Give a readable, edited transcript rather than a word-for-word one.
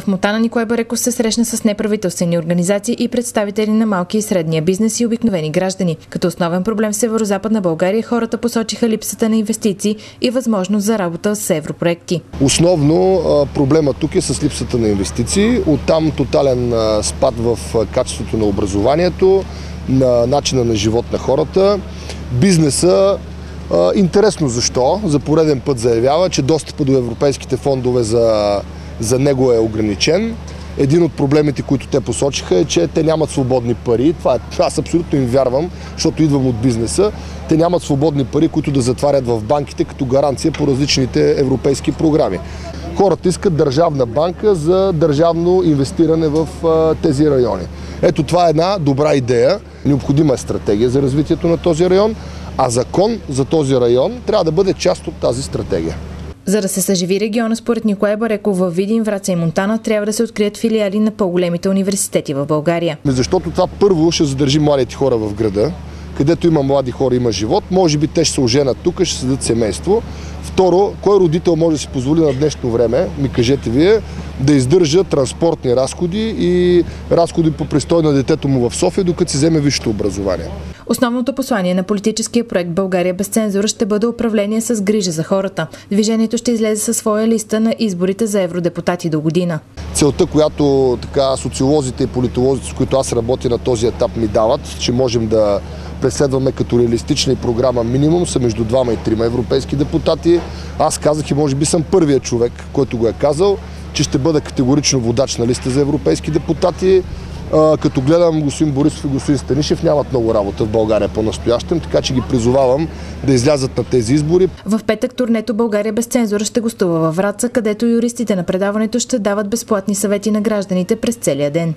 В Монтана Николай Бареков се срещна с неправителствени организации и представители на малки и средния бизнес и обикновени граждани. Като основен проблем в Северозападна България хората посочиха липсата на инвестиции и възможност за работа с европроекти. Основно проблема тук е с липсата на инвестиции, оттам тотален спад в качеството на образованието, на начина на живот на хората. Бизнеса, интересно защо, за пореден път заявява, че достъпа до европейските фондове за него е ограничен. Един от проблемите, които те посочиха, е, че те нямат свободни пари. Аз абсолютно им вярвам, защото идвам от бизнеса. Те нямат свободни пари, които да затварят в банките като гаранция по различните европейски програми. Хората искат държавна банка за държавно инвестиране в тези райони. Ето, това е една добра идея. Необходима е стратегия за развитието на този район, а закон за този район трябва да бъде част от тази стратегия. За да се съживи региона, според Николай Бареков, във Видин, Враца и Монтана трябва да се открият филиали на по-големите университети в България. Защото това първо ще задържи младите хора в града, където има млади хора, има живот. Може би те ще се оженят тук, ще създадат семейство. Второ, кой родител може да си позволи на днешно време, ми кажете вие, да издържа транспортни разходи и разходи по престой на детето му в София, докато си вземе висшето образование. Основното послание на политическия проект България без цензура ще бъде управление с грижа за хората. Движението ще излезе със своя листа на изборите за евродепутати до година. Целта, която социолозите и политолозите, с които аз работя на този етап, ми дават, че можем да преследваме като реалистична и програма минимум, са между 2 и 3 европейски депутати. Аз казах и може би съм първият човек, който го е казал, че ще бъда категорично водач на листа за европейски депутати. Като гледам господин Борисов и господин Станишев, нямат много работа в България по-настоящем, така че ги призовавам да излязат на тези избори. В петък турнето България без цензура ще гостува във Враца, където юристите на предаването ще дават безплатни съвети на гражданите през целия ден.